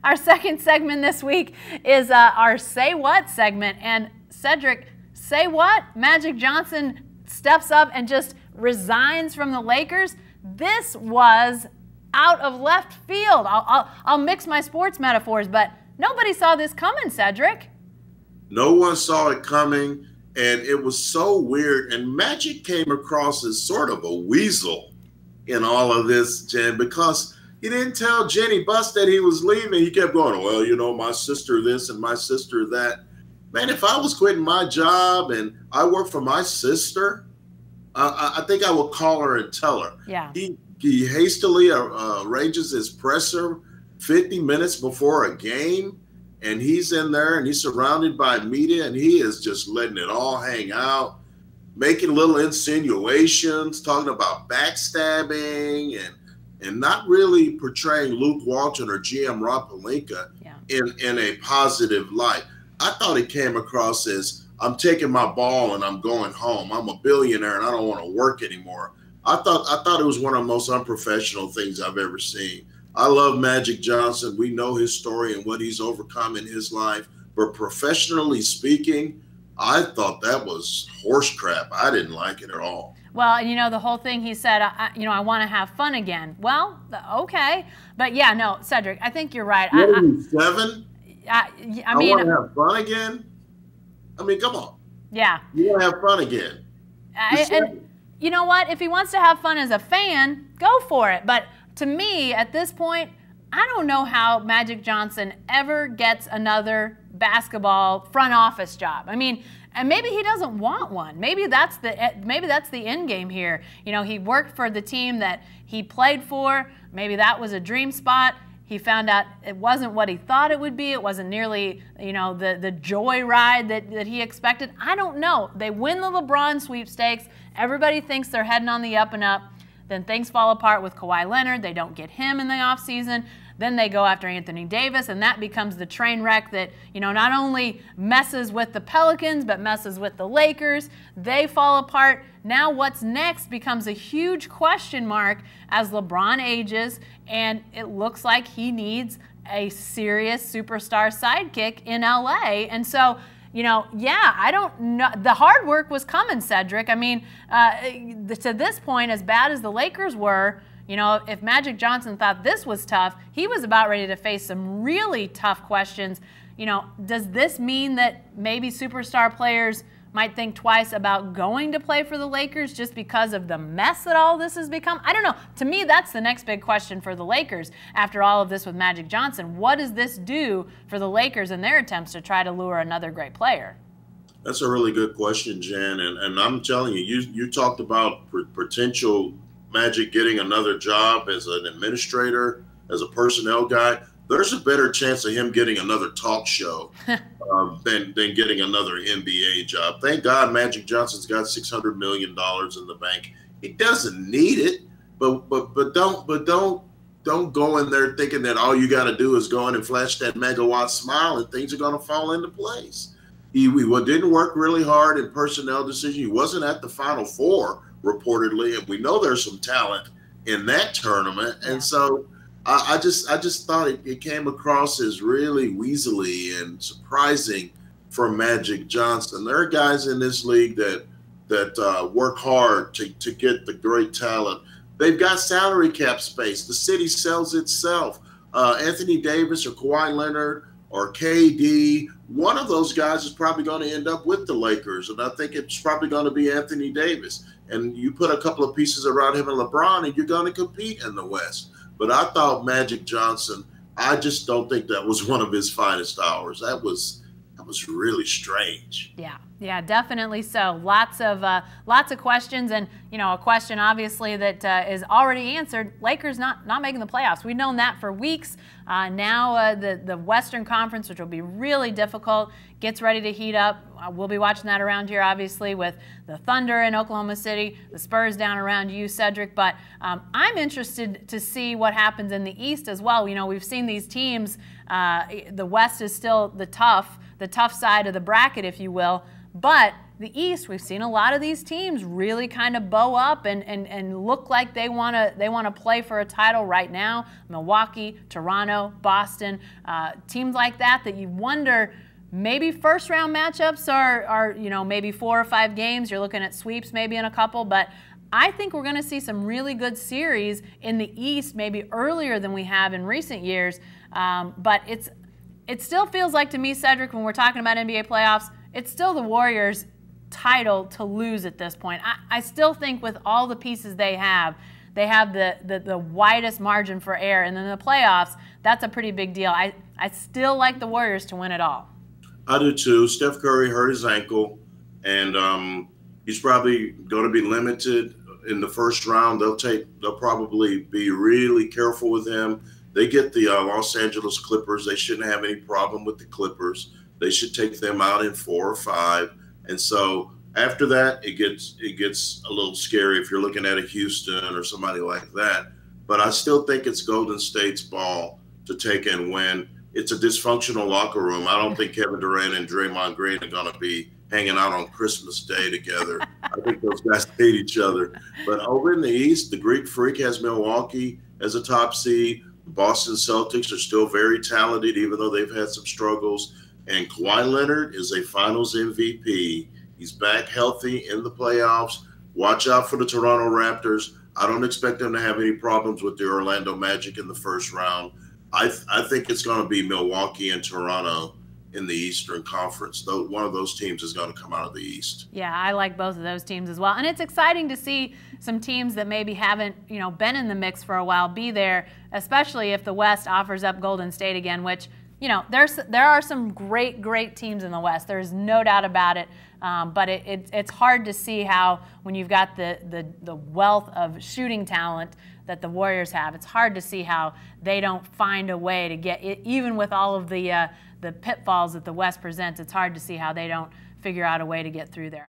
Our second segment this week is our Say What segment. And Cedric, say what? Magic Johnson steps up and just resigns from the Lakers. This was out of left field. I'll mix my sports metaphors, but nobody saw this coming, Cedric. No one saw it coming, and it was so weird. And Magic came across as sort of a weasel in all of this, Jen, because he didn't tell Jenny Buss that he was leaving. He kept going, well, you know, my sister this and my sister that. Man, if I was quitting my job and I work for my sister, I think I would call her and tell her. Yeah. He hastily arranges his presser 50 minutes before a game, and he's in there and he's surrounded by media, and he is just letting it all hang out, making little insinuations, talking about backstabbing, and not really portraying Luke Walton or GM Rob Pelinka in a positive light. I thought it came across as, I'm taking my ball and I'm going home. I'm a billionaire and I don't want to work anymore. I thought it was one of the most unprofessional things I've ever seen. I love Magic Johnson. We know his story and what he's overcome in his life. But professionally speaking, I thought that was horse crap. I didn't like it at all. Well, and you know, the whole thing he said, I want to have fun again. Well, okay. But yeah, no, Cedric, I think you're right. What are you, 7? I mean, want to have fun again? I mean, come on. Yeah. You want to have fun again. And you know what? If he wants to have fun as a fan, go for it. But to me, at this point, I don't know how Magic Johnson ever gets another basketball front office job. I mean, and maybe he doesn't want one. Maybe that's the end game here. You know, he worked for the team that he played for. Maybe that was a dream spot. He found out it wasn't what he thought it would be. It wasn't nearly, you know, the joy ride that he expected. I don't know. They win the LeBron sweepstakes. Everybody thinks they're heading on the up and up. Then things fall apart with Kawhi Leonard. They don't get him in the offseason. Then they go after Anthony Davis, and that becomes the train wreck that, you know, not only messes with the Pelicans, but messes with the Lakers. They fall apart. Now what's next becomes a huge question mark as LeBron ages, and it looks like he needs a serious superstar sidekick in LA. And so, you know, yeah, I don't know. The hard work was coming, Cedric. I mean, to this point, as bad as the Lakers were, you know, if Magic Johnson thought this was tough, he was about ready to face some really tough questions. You know, does this mean that maybe superstar players might think twice about going to play for the Lakers just because of the mess that all this has become? I don't know. To me, that's the next big question for the Lakers after all of this with Magic Johnson. What does this do for the Lakers in their attempts to try to lure another great player? That's a really good question, Jan. And I'm telling you, you talked about potential Magic getting another job as an administrator, as a personnel guy. There's a better chance of him getting another talk show than getting another NBA job. Thank God Magic Johnson's got $600 million in the bank. He doesn't need it, but don't go in there thinking that all you got to do is go in and flash that megawatt smile and things are going to fall into place. He didn't work really hard in personnel decisions. He wasn't at the Final Four reportedly, and we know there's some talent in that tournament, and so I just thought it came across as really weaselly and surprising from Magic Johnson. There are guys in this league that work hard to get the great talent. They've got salary cap space. The city sells itself. Anthony Davis or Kawhi Leonard or KD, one of those guys is probably going to end up with the Lakers, and I think it's probably going to be Anthony Davis. And you put a couple of pieces around him and LeBron, and you're going to compete in the West. But I thought Magic Johnson, I just don't think that was one of his finest hours. That was really strange. Yeah, definitely so. Lots of questions, and you know, a question obviously that is already answered. Lakers not making the playoffs. We've known that for weeks. Now the Western Conference, which will be really difficult, gets ready to heat up. We'll be watching that around here, obviously, with the Thunder in Oklahoma City, the Spurs down around you, Cedric. But I'm interested to see what happens in the East as well. You know, we've seen these teams. The West is still the tough side of the bracket, if you will. But the East, we've seen a lot of these teams really kind of bow up and look like they want to play for a title right now. Milwaukee, Toronto, Boston, teams like that you wonder. Maybe first round matchups are maybe 4 or 5 games. You're looking at sweeps maybe in a couple, but I think we're going to see some really good series in the East maybe earlier than we have in recent years. But it still feels like to me, Cedric, when we're talking about NBA playoffs, it's still the Warriors' title to lose at this point. I still think with all the pieces they have the widest margin for error, and then the playoffs, that's a pretty big deal. I still like the Warriors to win it all. I do too. Steph Curry hurt his ankle, and he's probably going to be limited in the first round. They'll probably be really careful with him. They get the Los Angeles Clippers. They shouldn't have any problem with the Clippers. They should take them out in 4 or 5. And so after that, it gets a little scary if you're looking at a Houston or somebody like that. But I still think it's Golden State's ball to take and win. It's a dysfunctional locker room. I don't think Kevin Durant and Draymond Green are going to be hanging out on Christmas Day together. I think those guys hate each other. But over in the East, the Greek Freak has Milwaukee as a top seed. The Boston Celtics are still very talented, even though they've had some struggles. And Kawhi Leonard is a finals MVP. He's back healthy in the playoffs. Watch out for the Toronto Raptors. I don't expect them to have any problems with the Orlando Magic in the first round. I think it's going to be Milwaukee and Toronto in the Eastern Conference. Though one of those teams is going to come out of the East. Yeah, I like both of those teams as well. And it's exciting to see some teams that maybe haven't, been in the mix for a while be there, especially if the West offers up Golden State again, which, there are some great teams in the West. There's no doubt about it. But it's hard to see how, when you've got the wealth of shooting talent that the Warriors have, it's hard to see how they don't find a way to get it, even with all of the pitfalls that the West presents. It's hard to see how they don't figure out a way to get through there.